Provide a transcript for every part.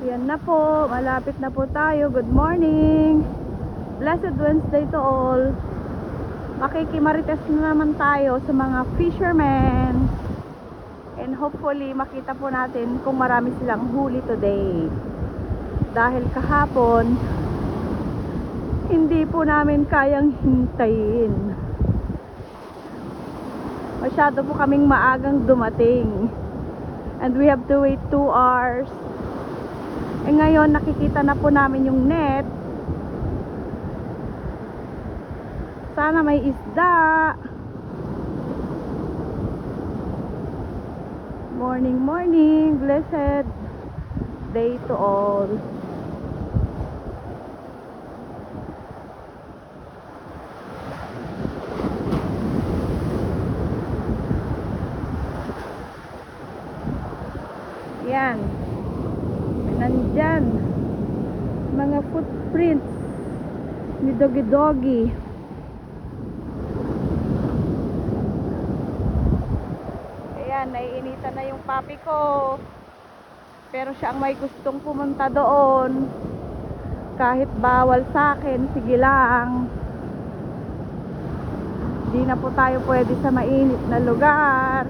Yan na po, malapit na po tayo. Good morning. Blessed Wednesday to all. Makikimarites na naman tayo sa mga fishermen. And hopefully makita po natin kung marami silang huli today. Dahil kahapon, hindi po namin kayang hintayin. Masyado po kaming maagang dumating. And we have to wait 2 hours. Eh ngayon nakikita na po namin yung net. Sana may isda. Morning, morning. Blessed day to all. Yan. Nandyan mga footprints ni Doggy Doggy. Ayan, naiinitan na yung papi ko, pero siya ang may gustong pumunta doon. Kahit bawal sa akin, sige lang. Di na po tayo pwede sa mainit na lugar.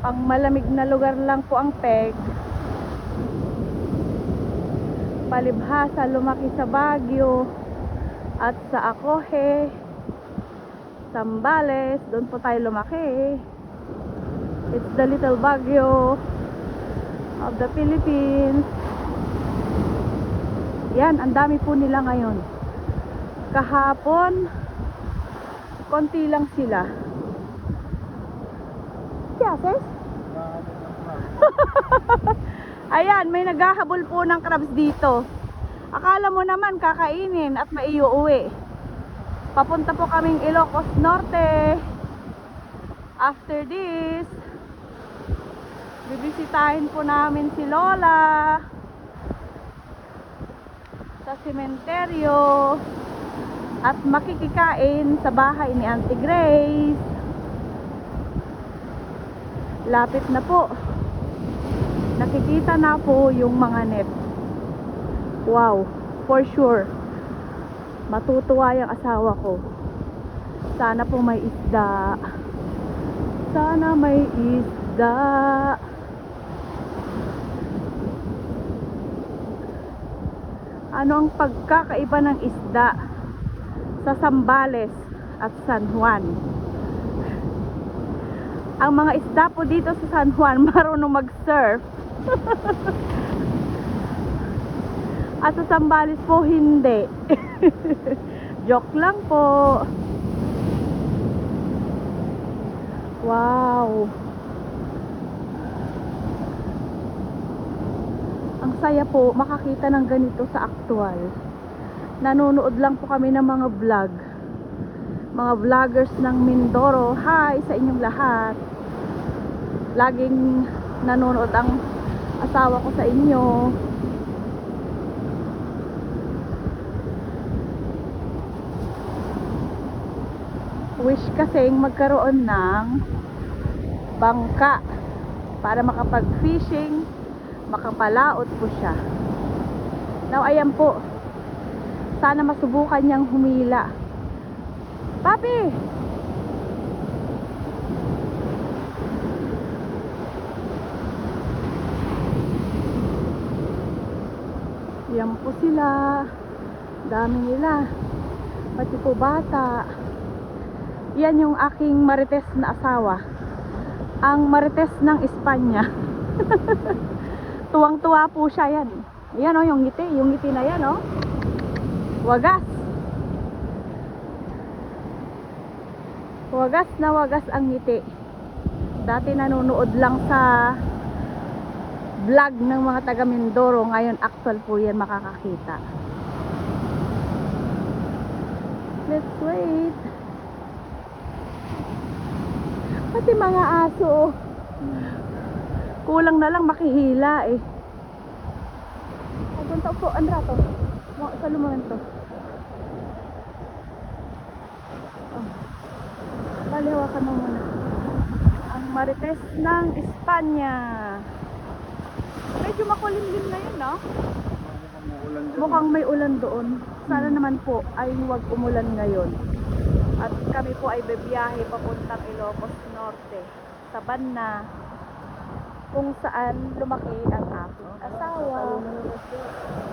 Ang malamig na lugar lang po ang peg. Palibhasa lumaki sa Baguio at sa Acoje, Zambales, doon po tayo lumaki. It's the little Baguio of the Philippines. Yan, ang dami po nila ngayon. Kahapon konti lang sila. Yes. Ayan, may naghahabol po ng crabs dito. Akala mo naman kakainin at maiuwi. Papunta po kaming Ilocos Norte. After this, bibisitahin po namin si Lola sa sementeryo at makikikain sa bahay ni Auntie Grace. Lapit na po. Nakikita na po yung mga net. Wow, for sure matutuwa yung asawa ko. Sana po may isda. Sana may isda. Ano ang pagkakaiba ng isda sa Zambales at San Juan? Ang mga isda po dito sa San Juan marunong mag-surf. At sa Zambales po hindi. Joke lang po. Wow. Ang saya po makakita ng ganito sa actual. Nanonood lang po kami ng mga vlog. Mga vloggers ng Mindoro. Hi sa inyong lahat. Laging nanonood ang asawa ko sa inyo. Wish kasing magkaroon ng bangka para makapag-fishing, makapalaot po siya. Now ayan po, sana masubukan niyang humila. Papi! Yan po sila. Dami nila. Pati po bata. Yan yung aking marites na asawa. Ang marites ng Espanya. Tuwang-tuwa po siya yan. Yan o, yung ngiti. Yung ngiti na yan o. Wagas. Wagas na wagas ang ngiti. Dati nanonood lang sa vlog ng mga taga Mindoro. Ngayon actual po yan makakakita. Let's wait. Pati mga aso. Kulang na lang makihila eh. Punta po, Andrato. Sa lumayan to. Sali, hawakan mo muna. Ang Marites ng Espanya. Medyo makulimlim na yun, no? Mukhang may ulan doon. Sana naman po ay huwag umulan ngayon. At kami po ay bebiyahe papuntang Ilocos Norte, sa Banna, kung saan lumaki ang aking asawa.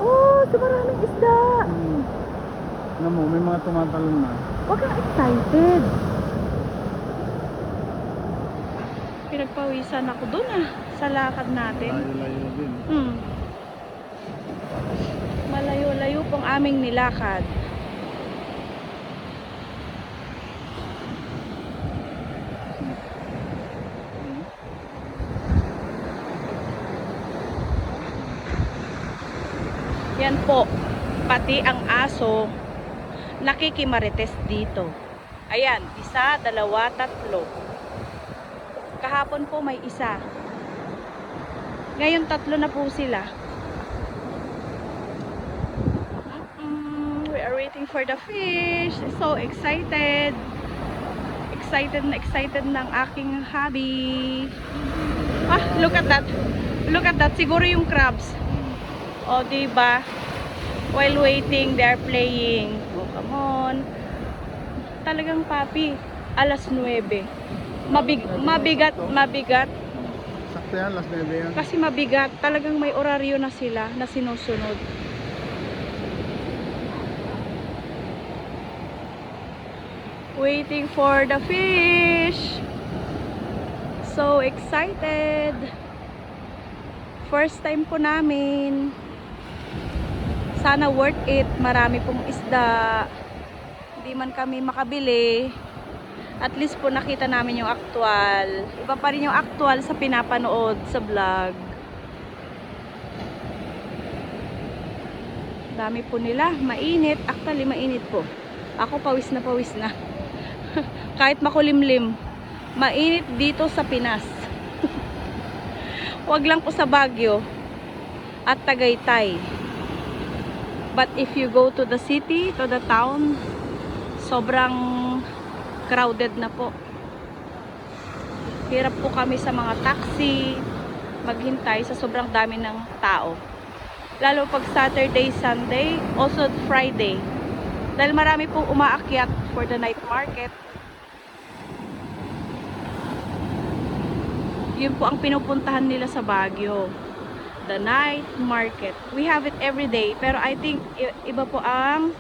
Oh, so maraming isda. Alam mo, may mga tumatalon na. Huwag kang excited. Pinagpawisan ako doon sa lakad natin. Layo-layo din. Malayo-layo pong aming nilakad. Yan po, pati ang aso nakikimarites dito. Ayan, 1, 2, 3. Kahapon po may isa. Ngayon 3 na po sila. We are waiting for the fish. So excited. Excited ng aking hubby. Ah, look at that. Look at that. Siguro yung crabs. O, diba? While waiting, they're playing. Oh, come on. Talagang papi. 9:00. Mabigat. Sakto yan, last 9 yan. Kasi mabigat. Talagang may oraryo na sila na sinusunod. Waiting for the fish. So excited. First time po namin. Sana worth it. Marami pong isda. Hindi man kami makabili. At least po nakita namin yung actual. Iba pa rin yung actual sa pinapanood sa vlog. Dami po nila. Mainit. Actually, mainit po. Ako pawis na. Kahit makulimlim. Mainit dito sa Pinas. Wag lang po sa Baguio at Tagaytay. But if you go to the city, to the town, sobrang crowded na po. Hirap po kami sa mga taxi, maghintay sa sobrang dami ng tao. Lalo pag Saturday, Sunday, also Friday. Dahil marami pong umaakyat for the night market. Yun po ang pinupuntahan nila sa Baguio. The night market. We have it every day. Pero I think iba po ang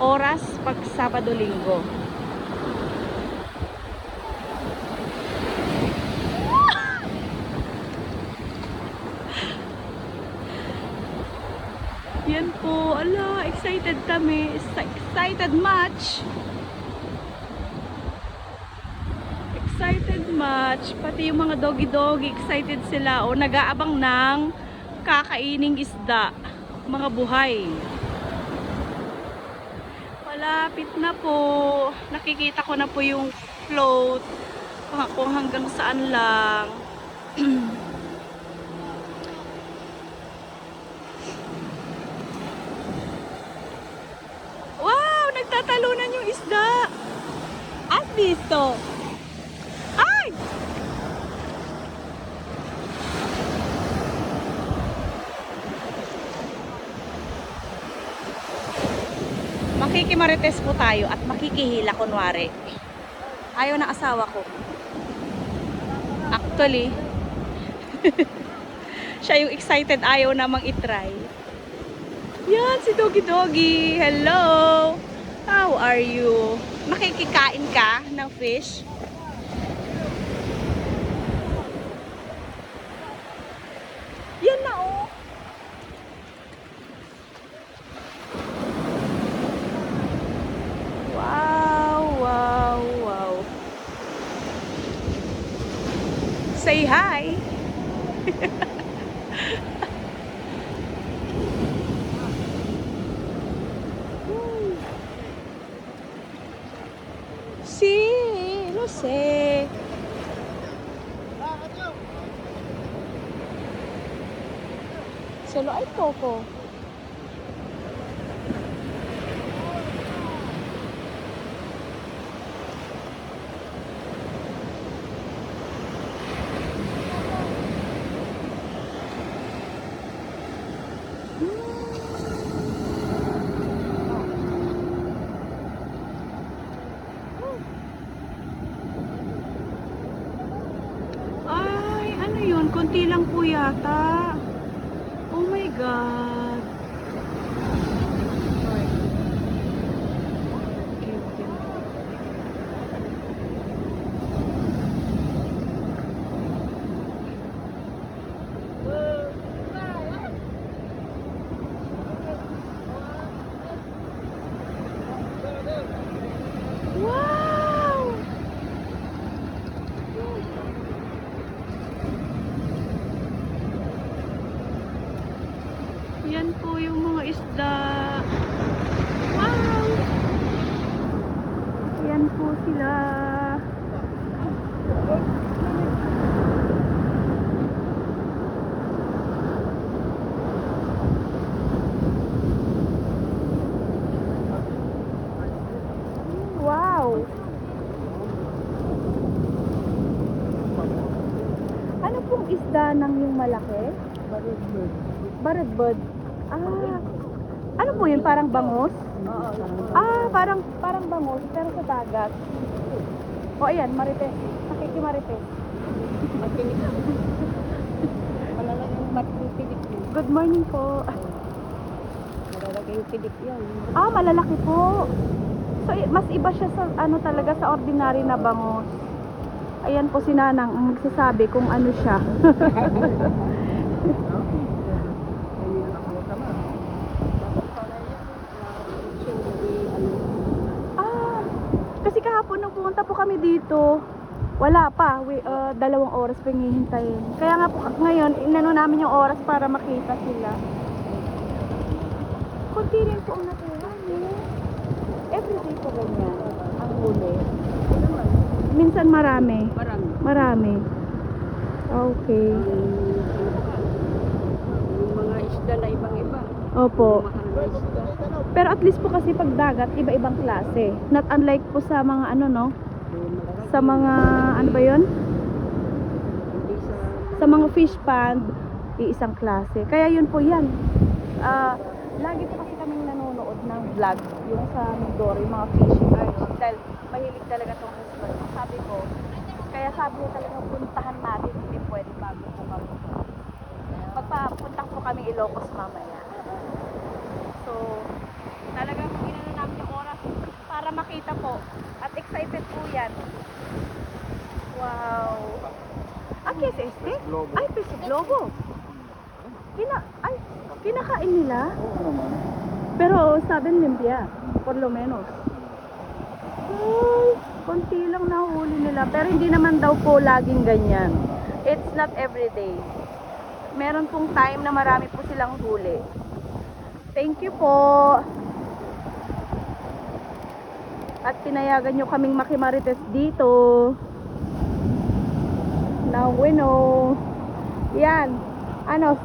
oras pag Sabado-Linggo. Yan po. Ala, excited kami. Excited much. Excited much. Pati yung mga doggy-doggy, excited sila. O nag-aabang ng kakaining isda. Mga buhay. Malapit na po. Nakikita ko na po yung float. Kung hanggang saan lang. Wow! Nagtatalunan yung isda. At dito. Ay! Makikimarites po tayo at makikihila kunwari. Ayaw ng asawa ko. Actually, siya yung excited, ayaw namang itry. Yan, si Doggy Doggy. Hello! How are you? Makikikain ka ng fish? Yan na oh. Wow, wow, wow. Say hi. Sí, lo sé. Solo hay poco. yata. Oh my God. Okay, okay. Wow! Yan po yung mga isda. Wow! Yan po sila. Wow! Ano pong isda ng yung malaki? Baradbod. Ah, ano po yun? Parang bangus? Ah, parang bangus, pero sa dagat. O, ayan, marites. Nakikimarites. Good morning po. Malalaki yung pidik yan. Ah, malalaki po. So, mas iba siya sa, ano talaga, sa ordinary na bangus. Ayan po si Nanang ang magsasabi kung ano siya. Ah, kasi kahapon nung pumunta po kami dito, wala pa. 2 oras pa hihintayin. Kaya nga po ngayon, inano namin yung oras para makita sila. Kunti rin po ang natira. Everyday po ganyan ang huli. Minsan marami. Marami. Marami. Okay. Yung mga isda na ibang-iba. Opo. Mahal na isda. Pero at least po kasi pag dagat, iba-ibang klase. Not unlike po sa mga ano no, Yung malalaki. sa mga ano ba 'yon? Hindi Sa mga fish pond, iisang klase. Kaya yun po 'yan. Lagi po kasi kaming nanonood ng vlog yung sa Mindoro, yung mga fishing guys. Dahil mahilig talaga tong husband. Sabi ko, kaya sabi ko talaga puntahan natin, hindi pwede bago po kami. Magpapunta po kami Ilocos mamaya. So, talagang ginano namin yung oras para makita po. At excited po yan. Wow. Ah, ¿qué es este? Ay, peso globo. Kinakain nila. Oo naman. Pero sabi limpia, por lo menos. Ay, konti lang nahuli nila. Pero hindi naman daw po laging ganyan. It's not every day. Meron pong time na marami po silang huli. Thank you po. At pinayagan nyo kaming makimarites dito. Now we know. Yan. Ano,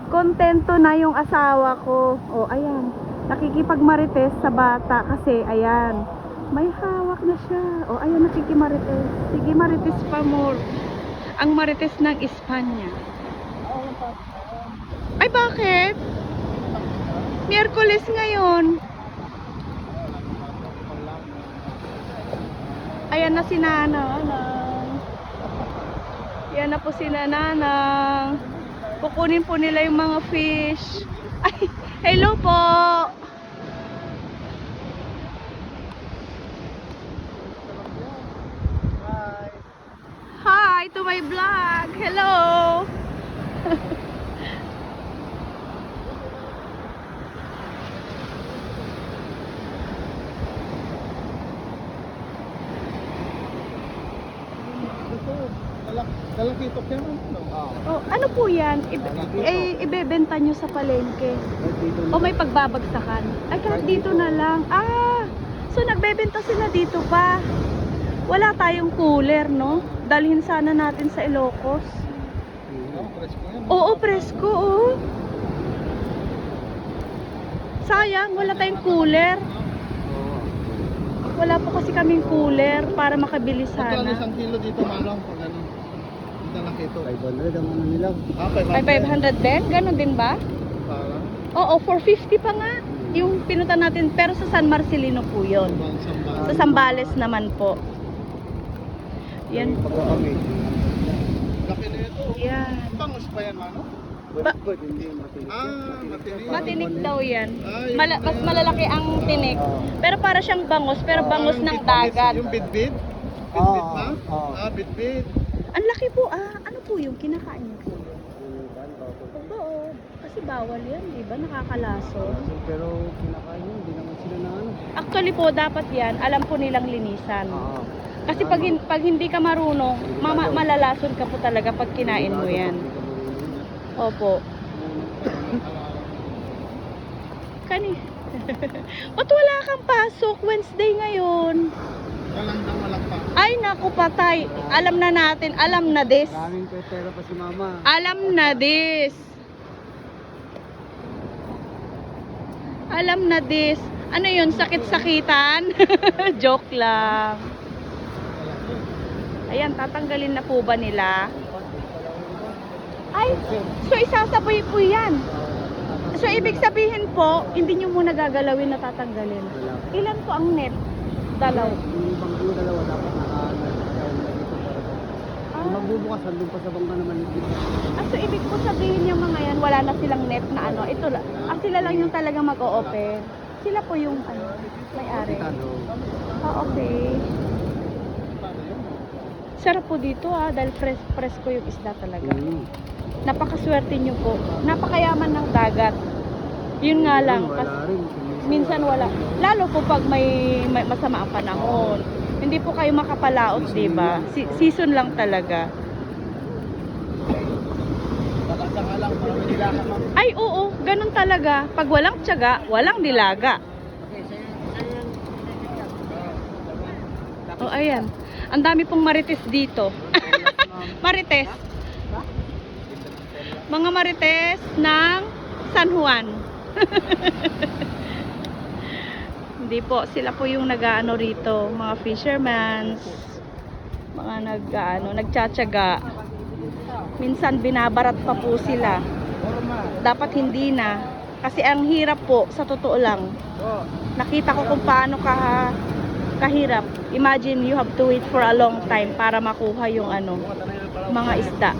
kontento na yung asawa ko. O, ayan. Nakikipagmarites sa bata kasi, ayan. May hawak na siya. O, ayan, nakikimarites. Sige, marites pa more. Ang marites ng Espanya. Ay, bakit? Miyerkules ngayon. Ayan na si Nanang. Ayan na po si Nanang. Kukunin po nila yung mga fish. Ay, hello po. Hi to my vlog. Hello. Dalakitok yan. Oh, ano po yan? Ibebenta nyo sa palengke. O may pagbabagsakan? Ay, kahit dito na lang. Ah, so nagbebenta sila dito pa. Wala tayong cooler, no? Dalhin sana natin sa Ilocos. Oo, presko, oh. Sayang, wala tayong cooler. Wala po kasi kaming cooler para makabili Magkano sana. isang kilo dito, Manong? Pag ano? Dalakitok. 500 ang ano nila. Ah, Ay, 500 din? Ganon din ba? Parang Oo, 450 pa nga. Yung pinutan natin, pero sa San Marcelino po yun. ibang sambal. Sa Zambales naman po. Yan. Pagka kami. Laki na ito. Yan. Bangus pa yan, Mano? Malambot, hindi matinik. Matinik. Matinik daw yan. Ay, Mas malalaki ang tinik. Pero para siyang bangus, pero bangus ng dagat. Yung bidbid? Bidbid Oo, ba? oo. Bidbid. Ang laki po ah. Ano po yung kinakain niyo? Oo. Kasi bawal yan, di ba? Nakakalaso. Pero kinakain yun, hindi naman sila na ano. Actually po, dapat yan, alam po nilang linisan. Oo. Kasi pag hindi ka marunong, malalason ka po talaga pag kinain mo yan. Opo. Kani. Ba't wala kang pasok? Wednesday ngayon. Walang pa. Ay, naku patay. Alam na natin. Alam na this. Maraming pera pa si mama. Alam na this. Alam na this. Ano yun? Sakit-sakitan? Joke lang. Ayan, tatanggalin na po ba nila? Ay, so isasabay po yan. So ibig sabihin po, hindi nyo muna gagalawin na tatanggalin. Ilan po ang net? Dalaw. Yung ibang yung dalawa dapat Ah, magbubukas, andun pa sa bangka naman yung dito. so ibig po sabihin yung mga yan, wala na silang net na ano. Ito lang. Sila lang yung talagang mag-o-open. Sila po yung ano, may-ari. Ah, okay. Sarap po dito dahil fresh ko yung isda talaga. Napakaswerte nyo po. Napakayaman ng dagat. Yun nga lang. Wala rin. Minsan wala. Lalo po pag may masama ang panahon. Hindi po kayo makapalaot, di ba? Season lang talaga. Saka lang, marami nilaga, ma'am. Ay, oo. Ganun talaga. Pag walang tiyaga, walang nilaga. Oh, ayan. Ang dami pong marites dito. Marites. Mga marites ng San Juan. Hindi po, sila po yung nag-aano rito, mga fishermen, mga nagtsatsaga. Minsan binabarat pa po sila. Dapat hindi na. Kasi ang hirap po, sa totoo lang. Nakita ko kung paano kahirap. Imagine you have to wait for a long time para makuha yung mga isda.